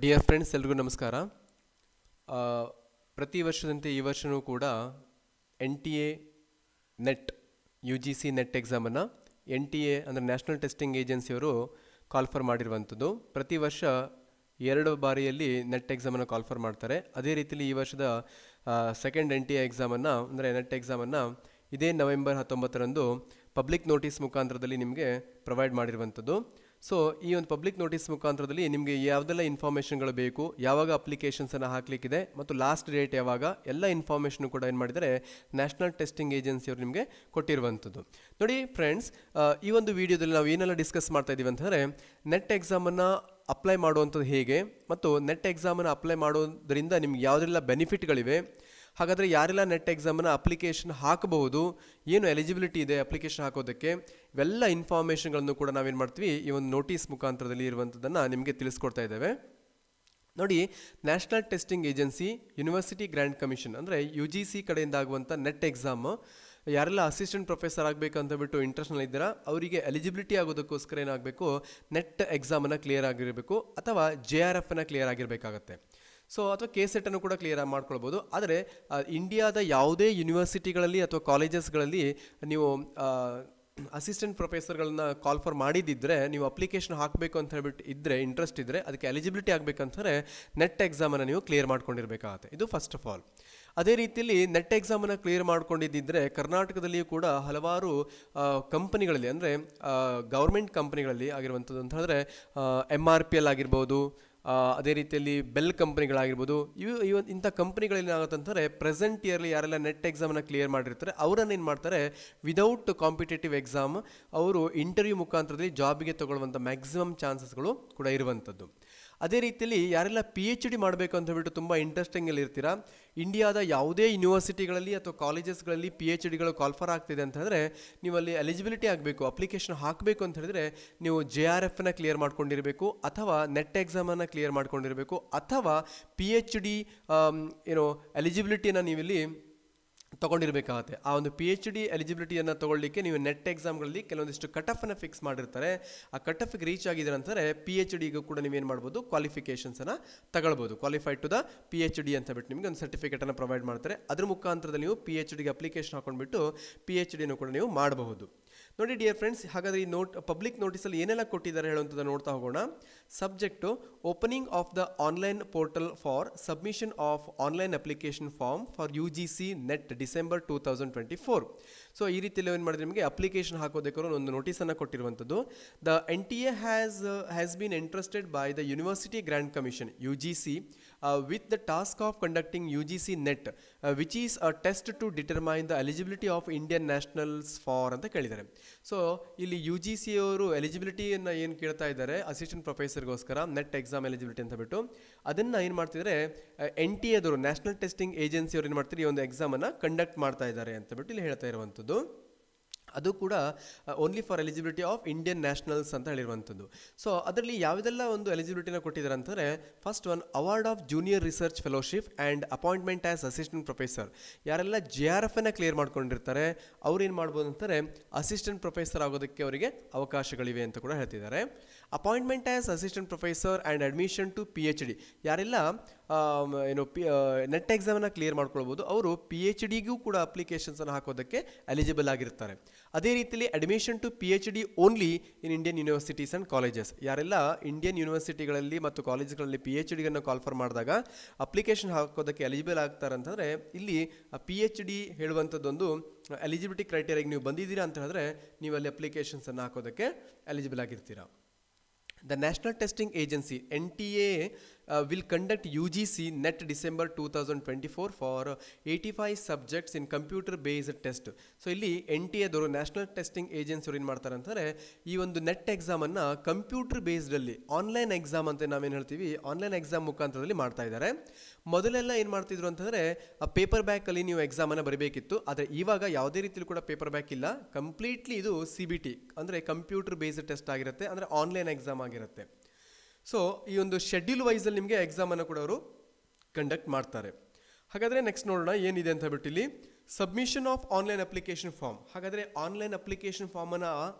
Dear friends ಎಲ್ರಿಗೂ ನಮಸ್ಕಾರ. ಪ್ರತಿ ವರ್ಷದಂತೆ ಈ ವರ್ಷವೂ ಕೂಡ NTA ನೆಟ್ UGC ನೆಟ್ ಎಕ್ಸಾಮನ್ನು NTA ಅಂದರೆ ನ್ಯಾಷನಲ್ ಟೆಸ್ಟಿಂಗ್ ಏಜೆನ್ಸಿಯವರು ಕಾಲ್ಫರ್ ಮಾಡಿರುವಂಥದ್ದು. ಪ್ರತಿ ವರ್ಷ 2 ಬಾರಿಯಲ್ಲಿ ನೆಟ್ ಎಕ್ಸಾಮನ್ನು ಕಾಲ್ಫರ್ ಮಾಡ್ತಾರೆ. ಅದೇ ರೀತಿಯಲ್ಲಿ ಈ ವರ್ಷದ ಸೆಕೆಂಡ್ NTA ಎಕ್ಸಾಮನ್ನು ಅಂದರೆ ನೆಟ್ ಎಕ್ಸಾಮನ್ನು ಇದೇ ನವೆಂಬರ್ 19ರಂದು ಪಬ್ಲಿಕ್ ನೋಟಿಸ್ ಮುಖಾಂತರದಲ್ಲಿ ನಿಮಗೆ ಪ್ರೊವೈಡ್ ಮಾಡಿರುವಂಥದ್ದು. ಸೊ ಈ ಒಂದು ಪಬ್ಲಿಕ್ ನೋಟಿಸ್ ಮುಖಾಂತರದಲ್ಲಿ ನಿಮಗೆ ಯಾವುದೆಲ್ಲ ಇನ್ಫಾರ್ಮೇಷನ್ಗಳು ಬೇಕು, ಯಾವಾಗ ಅಪ್ಲಿಕೇಶನ್ಸನ್ನು ಹಾಕಲಿಕ್ಕಿದೆ ಮತ್ತು ಲಾಸ್ಟ್ ಡೇಟ್ ಯಾವಾಗ, ಎಲ್ಲ ಇನ್ಫಾರ್ಮೇಷನ್ ಕೂಡ ಏನು ಮಾಡಿದ್ದಾರೆ ನ್ಯಾಷನಲ್ ಟೆಸ್ಟಿಂಗ್ ಏಜೆನ್ಸಿಯವರು ನಿಮಗೆ ಕೊಟ್ಟಿರುವಂಥದ್ದು. ನೋಡಿ ಫ್ರೆಂಡ್ಸ್, ಈ ಒಂದು ವಿಡಿಯೋದಲ್ಲಿ ನಾವು ಏನೆಲ್ಲ ಡಿಸ್ಕಸ್ ಮಾಡ್ತಾ ಇದ್ದೀವಿ ಅಂತಂದರೆ ನೆಟ್ ಎಕ್ಸಾಮನ್ನು ಅಪ್ಲೈ ಮಾಡುವಂಥದ್ದು ಹೇಗೆ ಮತ್ತು ನೆಟ್ ಎಕ್ಸಾಮನ್ನು ಅಪ್ಲೈ ಮಾಡೋದ್ರಿಂದ ನಿಮ್ಗೆ ಯಾವುದೆಲ್ಲ ಬೆನಿಫಿಟ್ಗಳಿವೆ, ಹಾಗಾದರೆ ಯಾರೆಲ್ಲ ನೆಟ್ ಎಕ್ಸಾಮನ್ನು ಅಪ್ಲಿಕೇಶನ್ ಹಾಕಬಹುದು, ಏನು ಎಲಿಜಿಬಿಲಿಟಿ ಇದೆ ಅಪ್ಲಿಕೇಶನ್ ಹಾಕೋದಕ್ಕೆ, ಇವೆಲ್ಲ ಇನ್ಫಾರ್ಮೇಷನ್ಗಳನ್ನು ಕೂಡ ನಾವೇನು ಮಾಡ್ತೀವಿ ಈ ಒಂದು ನೋಟಿಸ್ ಮುಖಾಂತರದಲ್ಲಿ ಇರುವಂಥದ್ದನ್ನು ನಿಮಗೆ ತಿಳಿಸ್ಕೊಡ್ತಾ ಇದ್ದೇವೆ. ನೋಡಿ, national testing agency university grant commission ಅಂದರೆ UGC ಕಡೆಯಿಂದ ಆಗುವಂಥ ನೆಟ್ ಎಕ್ಸಾಮ್ ಯಾರೆಲ್ಲ ಅಸಿಸ್ಟೆಂಟ್ ಪ್ರೊಫೆಸರ್ ಆಗಬೇಕಂತ ಬಿಟ್ಟು ಇಂಟ್ರೆಸ್ಟ್ನಲ್ಲಿ ಇದ್ದೀರಾ ಅವರಿಗೆ ಎಲಿಜಿಬಿಲಿಟಿ ಆಗೋದಕ್ಕೋಸ್ಕರ ಏನಾಗಬೇಕು, ನೆಟ್ ಎಕ್ಸಾಮನ್ನು ಕ್ಲಿಯರ್ ಆಗಿರಬೇಕು ಅಥವಾ JRFನ ಕ್ಲಿಯರ್ ಆಗಿರಬೇಕಾಗತ್ತೆ. ಸೊ ಅಥವಾ KCET ಕೂಡ ಕ್ಲಿಯರ್ ಮಾಡ್ಕೊಳ್ಬೋದು. ಆದರೆ ಇಂಡಿಯಾದ ಯಾವುದೇ ಯೂನಿವರ್ಸಿಟಿಗಳಲ್ಲಿ ಅಥವಾ ಕಾಲೇಜಸ್ಗಳಲ್ಲಿ ನೀವು ಅಸಿಸ್ಟೆಂಟ್ ಪ್ರೊಫೆಸರ್ಗಳನ್ನ ಕಾಲ್ಫರ್ ಮಾಡಿದ್ದಿದ್ರೆ, ನೀವು ಅಪ್ಲಿಕೇಶನ್ ಹಾಕಬೇಕು ಅಂತ ಹೇಳ್ಬಿಟ್ಟು ಇದ್ದರೆ, ಇಂಟ್ರೆಸ್ಟ್ ಇದ್ದರೆ, ಅದಕ್ಕೆ ಎಲಿಜಿಬಿಲಿಟಿ ಆಗಬೇಕಂತಾರೆ ನೆಟ್ ಎಕ್ಸಾಮನ್ನು ನೀವು ಕ್ಲಿಯರ್ ಮಾಡ್ಕೊಂಡಿರಬೇಕಾಗತ್ತೆ. ಇದು ಫಸ್ಟ್ ಆಫ್ ಆಲ್. ಅದೇ ರೀತಿಯಲ್ಲಿ ನೆಟ್ ಎಕ್ಸಾಮನ್ನು ಕ್ಲಿಯರ್ ಮಾಡ್ಕೊಂಡಿದ್ದಿದ್ರೆ ಕರ್ನಾಟಕದಲ್ಲಿಯೂ ಕೂಡ ಹಲವಾರು ಕಂಪನಿಗಳಲ್ಲಿ ಅಂದರೆ ಗೌರ್ಮೆಂಟ್ ಕಂಪನಿಗಳಲ್ಲಿ ಆಗಿರುವಂಥದ್ದು ಅಂತ ಹೇಳಿದ್ರೆ MRPL ಆಗಿರ್ಬೋದು, ಅದೇ ರೀತಿಯಲ್ಲಿ ಬೆಲ್ ಕಂಪ್ನಿಗಳಾಗಿರ್ಬೋದು, ಇಂಥ ಕಂಪ್ನಿಗಳಲ್ಲಿ ಏನಾಗುತ್ತಂತಾರೆ ಪ್ರೆಸೆಂಟ್ ಇಯರ್ಲಿ ಯಾರೆಲ್ಲ ನೆಟ್ ಎಕ್ಸಾಮನ್ನು ಕ್ಲಿಯರ್ ಮಾಡಿರ್ತಾರೆ ಅವರನ್ನು ಏನು ಮಾಡ್ತಾರೆ ವಿದೌಟ್ ಕಾಂಪಿಟೇಟಿವ್ ಎಕ್ಸಾಮ್ ಅವರು ಇಂಟರ್ವ್ಯೂ ಮುಖಾಂತರದಲ್ಲಿ ಜಾಬಿಗೆ ತಗೊಳ್ಳುವಂಥ ಮ್ಯಾಕ್ಸಿಮಮ್ ಚಾನ್ಸಸ್ಗಳು ಕೂಡ ಇರುವಂಥದ್ದು. ಅದೇ ರೀತಿಯಲ್ಲಿ ಯಾರೆಲ್ಲ PhD ಮಾಡಬೇಕು ಅಂತ ಹೇಳ್ಬಿಟ್ಟು ತುಂಬ ಇಂಟ್ರೆಸ್ಟಿಂಗಲ್ಲಿ ಇರ್ತೀರಾ, ಇಂಡಿಯಾದ ಯಾವುದೇ ಯೂನಿವರ್ಸಿಟಿಗಳಲ್ಲಿ ಅಥವಾ ಕಾಲೇಜಸ್ಗಳಲ್ಲಿ PhDಗಳು ಕಾಲ್ಫರ್ ಆಗ್ತಿದೆ ಅಂತ ಹೇಳಿದ್ರೆ ನೀವು ಅಲ್ಲಿ ಎಲಿಜಿಬಿಲಿಟಿ ಆಗಬೇಕು, ಅಪ್ಲಿಕೇಶನ್ ಹಾಕಬೇಕು ಅಂತ ಹೇಳಿದ್ರೆ ನೀವು JRFನ ಕ್ಲಿಯರ್ ಮಾಡ್ಕೊಂಡಿರಬೇಕು ಅಥವಾ ನೆಟ್ ಎಕ್ಸಾಮನ್ನು ಕ್ಲಿಯರ್ ಮಾಡ್ಕೊಂಡಿರಬೇಕು ಅಥವಾ PhD ಎಲಿಜಿಬಿಲಿಟಿನ ನೀವಿಲ್ಲಿ ತೊಗೊಂಡಿರಬೇಕಾಗತ್ತೆ. ಆ ಒಂದು PhD ಎಲಿಜಿಬಿಲಿಟಿಯನ್ನು ತೊಗೊಳ್ಳಿಕ್ಕೆ ನೀವು ನೆಟ್ ಎಕ್ಸಾಮ್ಗಳಲ್ಲಿ ಕೆಲವೊಂದಿಷ್ಟು ಕಟ್ ಆಫನ್ನು ಫಿಕ್ಸ್ ಮಾಡಿರ್ತಾರೆ. ಆ ಕಟ್ ಆಫಿಗೆ ರೀಚ್ ಆಗಿದ್ದೀರ ಅಂತಾರೆ PhDಗೂ ಕೂಡ ನೀವೇನು ಮಾಡ್ಬೋದು, ಕ್ವಾಲಿಫಿಕೇಷನ್ಸನ್ನು ತಗೊಳ್ಬೋದು. ಕ್ವಾಲಿಫೈಡ್ ಟು ದ PhD ಅಂತ ಬಿಟ್ಟು ನಿಮಗೆ ಒಂದು ಸರ್ಟಿಫಿಕೇಟನ್ನು ಪ್ರೊವೈಡ್ ಮಾಡ್ತಾರೆ. ಅದ್ರ ಮುಖಾಂತರದಲ್ಲಿ ನೀವು PhDಗೆ ಅಪ್ಲಿಕೇಶನ್ ಹಾಕೊಂಡ್ಬಿಟ್ಟು PhDನೂ ಕೂಡ ನೀವು ಮಾಡಬಹುದು. ನೋಡಿ ಡಿಯರ್ ಫ್ರೆಂಡ್ಸ್, ಹಾಗಾದರೆ ಈ ಪಬ್ಲಿಕ್ ನೋಟಿಸಲ್ಲಿ ಏನೆಲ್ಲ ಕೊಟ್ಟಿದ್ದಾರೆ ಹೇಳುವಂಥದ್ದು ನೋಡ್ತಾ ಹೋಗೋಣ. Subject opening of the online portal for submission of online application form for UGC net December 2024. So ಈ ರೀತಿಯಲ್ಲಿ ಏನು ಮಾಡಿದ್ರೆ ನಿಮಗೆ ಅಪ್ಲಿಕೇಶನ್ ಹಾಕೋದಕ್ಕೆ ಒಂದು ನೋಟಿಸನ್ನು ಕೊಟ್ಟಿರುವಂಥದ್ದು. The NTA has been entrusted by the university grant commission UGC with the task of conducting UGC NET which is a test to determine the eligibility of Indian nationals for ಅಂತ ಕೇಳಿದ್ದಾರೆ. So ಇಲ್ಲಿ UGC ಅವರು ಎಲಿಜಿಬಿಲಿಟಿಯನ್ನು ಏನು ಕೇಳ್ತಾ ಇದ್ದಾರೆ assistant ಪ್ರೊಫೆಸರ್ಗೋಸ್ಕರ net exam eligibility ಅಂತ ಬಿಟ್ಟು ಅದನ್ನು ಏನು ಮಾಡ್ತಿದ್ದಾರೆ NTA ದವರು ನ್ಯಾಷನಲ್ ಟೆಸ್ಟಿಂಗ್ ಏಜೆನ್ಸಿ ಅವರು ಏನು ಮಾಡ್ತಾರೆ ಈ ಒಂದು ಎಕ್ಸಾಮನ್ನು ಕಂಡಕ್ಟ್ ಮಾಡ್ತಾ ಇದ್ದಾರೆ ಅಂತ ಬಿಟ್ಟು ಇಲ್ಲಿ ಹೇಳ್ತಾ ಇರುವಂಥದ್ದು. ಅದು ಕೂಡ only for eligibility of Indian nationals ಅಂತ ಹೇಳಿರುವಂಥದ್ದು. ಸೊ ಅದರಲ್ಲಿ ಯಾವುದೆಲ್ಲ ಒಂದು ಎಲಿಜಿಬಿಲಿಟಿನ ಕೊಟ್ಟಿದ್ದಾರೆ ಅಂತಂದರೆ first one award of junior research fellowship and appointment as assistant professor. ಯಾರೆಲ್ಲ JRFನ್ನು ಕ್ಲಿಯರ್ ಮಾಡ್ಕೊಂಡಿರ್ತಾರೆ ಅವ್ರು ಏನು ಮಾಡ್ಬೋದು ಅಂತಾರೆ ಅಸಿಸ್ಟೆಂಟ್ ಪ್ರೊಫೆಸರ್ ಆಗೋದಕ್ಕೆ ಅವರಿಗೆ ಅವಕಾಶಗಳಿವೆ ಅಂತ ಕೂಡ ಹೇಳ್ತಿದ್ದಾರೆ. Appointment as assistant professor and admission to PhD. ಯಾರೆಲ್ಲ ನೆಟ್ ಎಕ್ಸಾಮನ್ನು ಕ್ಲಿಯರ್ ಮಾಡ್ಕೊಳ್ಬೋದು ಅವರು PhDಗೂ ಕೂಡ ಅಪ್ಲಿಕೇಶನ್ಸನ್ನು ಹಾಕೋದಕ್ಕೆ ಎಲಿಜಿಬಲ್ ಆಗಿರ್ತಾರೆ. ಅದೇ ರೀತಿಯಲ್ಲಿ admission to PhD only in Indian universities and colleges. ಯಾರೆಲ್ಲ ಇಂಡಿಯನ್ ಯೂನಿವರ್ಸಿಟಿಗಳಲ್ಲಿ ಮತ್ತು ಕಾಲೇಜ್ಗಳಲ್ಲಿ PhDಯನ್ನು ಕಾಲ್ಫರ್ ಮಾಡಿದಾಗ ಅಪ್ಲಿಕೇಶನ್ ಹಾಕೋದಕ್ಕೆ ಎಲಿಜಿಬಲ್ ಆಗ್ತಾರೆ ಅಂತಂದರೆ ಇಲ್ಲಿ PhD ಹೇಳುವಂಥದ್ದೊಂದು ಎಲಿಜಿಬಿಲಿಟಿ ಕ್ರೈಟೇರಿಯಾಗೆ ನೀವು ಬಂದಿದ್ದೀರಾ ಅಂತ ಹೇಳಿದ್ರೆ ನೀವು ಅಲ್ಲಿ ಅಪ್ಲಿಕೇಶನ್ಸನ್ನು ಹಾಕೋದಕ್ಕೆ eligible ಆಗಿರ್ತೀರಾ. The National Testing Agency NTA will conduct UGC NET December 2024 for 85 subjects in computer based test. So ಇಲ್ಲಿ NTA ದವರು ನ್ಯಾಷನಲ್ ಟೆಸ್ಟಿಂಗ್ ಏಜೆನ್ಸಿ ಅವರು ಏನು ಮಾಡ್ತಾರೆ ಅಂತಂದರೆ ಈ ಒಂದು ನೆಟ್ ಎಕ್ಸಾಮನ್ನು ಕಂಪ್ಯೂಟರ್ ಬೇಸ್ಡಲ್ಲಿ ಆನ್ಲೈನ್ ಎಕ್ಸಾಮ್ ಅಂತ ನಾವೇನು ಹೇಳ್ತೀವಿ ಆನ್ಲೈನ್ ಎಕ್ಸಾಮ್ ಮುಖಾಂತರದಲ್ಲಿ ಮಾಡ್ತಾ ಇದ್ದಾರೆ. ಮೊದಲೆಲ್ಲ ಏನು ಮಾಡ್ತಿದ್ರು ಅಂತಂದರೆ ಪೇಪರ್ ಬ್ಯಾಕಲ್ಲಿ ನೀವು ಎಕ್ಸಾಮನ್ನು ಬರೀಬೇಕಿತ್ತು. ಆದರೆ ಇವಾಗ ಯಾವುದೇ ರೀತಿಯಲ್ಲಿ ಕೂಡ ಪೇಪರ್ ಬ್ಯಾಕ್ ಇಲ್ಲ, ಕಂಪ್ಲೀಟ್ಲಿ ಇದು CBT ಅಂದರೆ ಕಂಪ್ಯೂಟರ್ ಬೇಸ್ಡ್ ಟೆಸ್ಟ್ ಆಗಿರುತ್ತೆ, ಅಂದರೆ ಆನ್ಲೈನ್ ಎಕ್ಸಾಮ್ ಆಗಿರುತ್ತೆ. ಸೊ ಈ ಒಂದು ಶೆಡ್ಯೂಲ್ ವೈಸಲ್ಲಿ ನಿಮಗೆ ಎಕ್ಸಾಮನ್ನು ಕೂಡ ಅವರು ಕಂಡಕ್ಟ್ ಮಾಡ್ತಾರೆ. ಹಾಗಾದರೆ ನೆಕ್ಸ್ಟ್ ನೋಡೋಣ ಏನಿದೆ ಅಂತ ಹೇಳ್ಬಿಟ್ಟು ಇಲ್ಲಿ submission of online application form. ಹಾಗಾದರೆ ಆನ್ಲೈನ್ ಅಪ್ಲಿಕೇಶನ್ ಫಾರ್ಮನ್ನು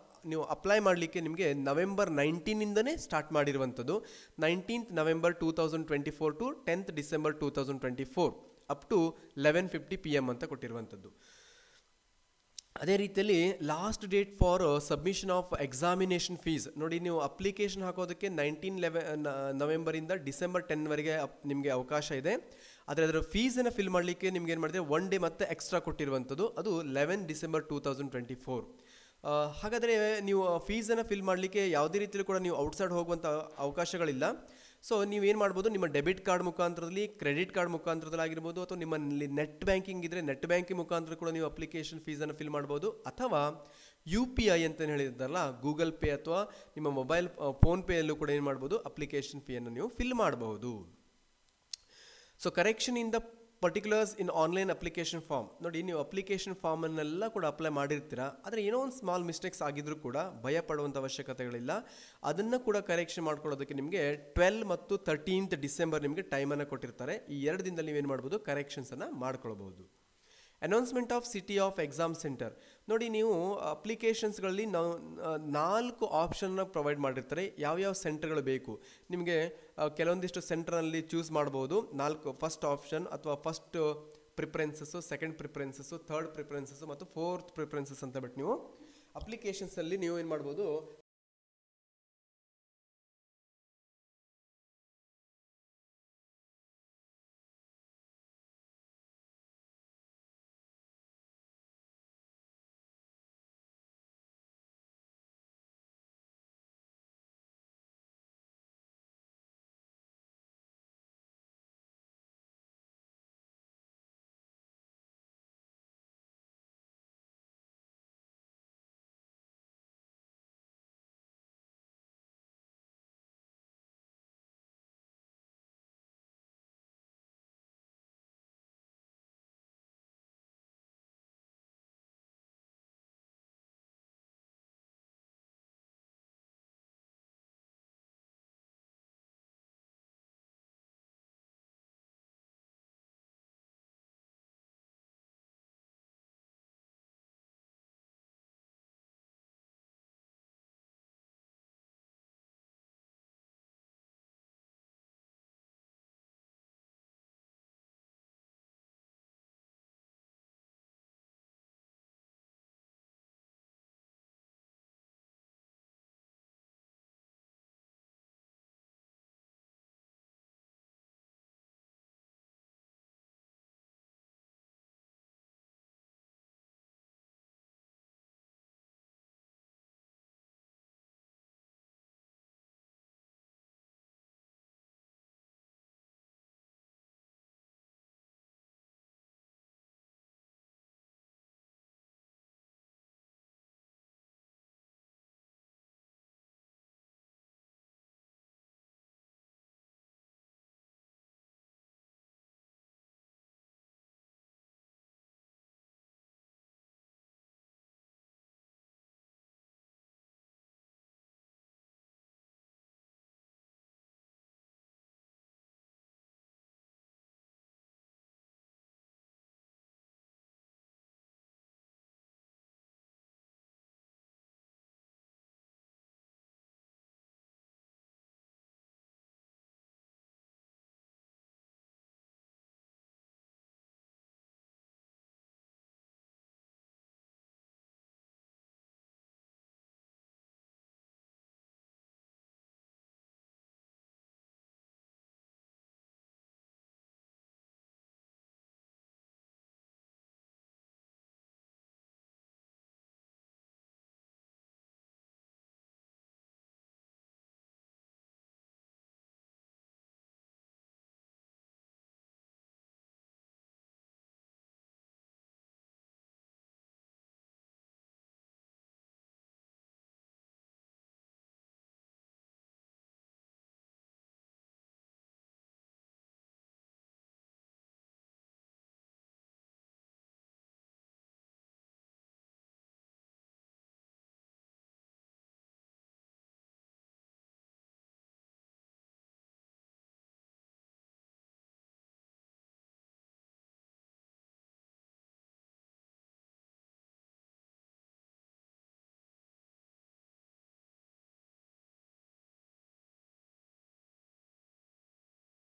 ನೀವು ಅಪ್ಲೈ ಮಾಡಲಿಕ್ಕೆ ನಿಮಗೆ ನವೆಂಬರ್ 19ಇಂದನೇ ಸ್ಟಾರ್ಟ್ ಮಾಡಿರುವಂಥದ್ದು. 19th November 2024 to 10th December 2024 up to 11:50 PM ಅಂತ ಕೊಟ್ಟಿರುವಂಥದ್ದು. ಅದೇ ರೀತಿಯಲ್ಲಿ last date for submission of examination fees ನೋಡಿ, ನೀವು ಅಪ್ಲಿಕೇಶನ್ ಹಾಕೋದಕ್ಕೆ 19 ಡಿಸೆಂಬರ್ 10ವರೆಗೆ ನಿಮಗೆ ಅವಕಾಶ ಇದೆ. ಆದರೆ ಅದರ ಫೀಸನ್ನು ಫಿಲ್ ಮಾಡಲಿಕ್ಕೆ ನಿಮ್ಗೆ ಏನು ಮಾಡಿದೆ, 1 ಡೇ ಮತ್ತೆ ಎಕ್ಸ್ಟ್ರಾ ಕೊಟ್ಟಿರುವಂಥದ್ದು, ಅದು 11 December 2024. ಹಾಗಾದರೆ ನೀವು ಫೀಸನ್ನು ಫಿಲ್ ಮಾಡಲಿಕ್ಕೆ ಯಾವುದೇ ರೀತಿಯಲ್ಲೂ ಕೂಡ ನೀವು ಔಟ್ಸೈಡ್ ಹೋಗುವಂಥ ಅವಕಾಶಗಳಿಲ್ಲ. ಸೊ ನೀವೇನು ಮಾಡ್ಬೋದು, ನಿಮ್ಮ ಡೆಬಿಟ್ ಕಾರ್ಡ್ ಮುಖಾಂತರದಲ್ಲಿ, ಕ್ರೆಡಿಟ್ ಕಾರ್ಡ್ ಮುಖಾಂತರದಲ್ಲಿ ಆಗಿರ್ಬೋದು, ಅಥವಾ ನಿಮ್ಮಲ್ಲಿ ನೆಟ್ ಬ್ಯಾಂಕಿಂಗ್ ಇದ್ದರೆ ನೆಟ್ ಬ್ಯಾಂಕಿಂಗ್ ಮುಖಾಂತರ ಕೂಡ ನೀವು ಅಪ್ಲಿಕೇಶನ್ ಫೀಸನ್ನು ಫಿಲ್ ಮಾಡ್ಬೋದು. ಅಥವಾ UPI ಅಂತ ಹೇಳಿದ್ದಾರಲ್ಲ, ಗೂಗಲ್ ಪೇ ಅಥವಾ ನಿಮ್ಮ ಮೊಬೈಲ್ ಫೋನ್ಪೇಯಲ್ಲೂ ಕೂಡ ಏನು ಮಾಡ್ಬೋದು, ಅಪ್ಲಿಕೇಶನ್ ಫೀಯನ್ನು ನೀವು ಫಿಲ್ ಮಾಡಬಹುದು. So correction in the particulars in online application form ನೋಡಿ, ನೀವು ಅಪ್ಲಿಕೇಶನ್ ಫಾರ್ಮನ್ನೆಲ್ಲ ಕೂಡ ಅಪ್ಲೈ ಮಾಡಿರ್ತೀರಾ, ಆದರೆ ಏನೋ ಒಂದು ಸ್ಮಾಲ್ ಮಿಸ್ಟೇಕ್ಸ್ ಆಗಿದ್ರೂ ಕೂಡ ಭಯ ಪಡುವಂಥ ಅವಶ್ಯಕತೆಗಳಿಲ್ಲ. ಅದನ್ನು ಕೂಡ ಕರೆಕ್ಷನ್ ಮಾಡ್ಕೊಳ್ಳೋದಕ್ಕೆ ನಿಮಗೆ 12 ಮತ್ತು 13th December ನಿಮಗೆ ಟೈಮನ್ನು ಕೊಟ್ಟಿರ್ತಾರೆ. ಈ 2 ದಿನದಲ್ಲಿ ನೀವೇನು ಮಾಡ್ಬೋದು, ಕರೆಕ್ಷನ್ಸನ್ನು ಮಾಡ್ಕೊಳ್ಬೋದು. Announcement of city of exam centre ನೋಡಿ, ನೀವು ಅಪ್ಲಿಕೇಶನ್ಸ್ಗಳಲ್ಲಿ ನಾವು 4 ಆಪ್ಷನ್ನ ಪ್ರೊವೈಡ್ ಮಾಡಿರ್ತಾರೆ. ಯಾವ್ಯಾವ ಸೆಂಟರ್ಗಳು ಬೇಕು ನಿಮಗೆ, ಕೆಲವೊಂದಿಷ್ಟು ಸೆಂಟರ್ನಲ್ಲಿ ಚೂಸ್ ಮಾಡ್ಬೋದು. 4 ಫಸ್ಟ್ ಆಪ್ಷನ್ ಅಥವಾ ಫಸ್ಟ್ ಪ್ರಿಫರೆನ್ಸಸ್ಸು, ಸೆಕೆಂಡ್ ಪ್ರಿಫರೆನ್ಸಸ್ಸು, ಥರ್ಡ್ ಪ್ರಿಫರೆನ್ಸಸ್ಸು ಮತ್ತು ಫೋರ್ತ್ ಪ್ರಿಫರೆನ್ಸಸ್ ಅಂತ ಬಿಟ್ಟು ನೀವು ಅಪ್ಲಿಕೇಶನ್ಸಲ್ಲಿ ನೀವು ಏನು ಮಾಡ್ಬೋದು,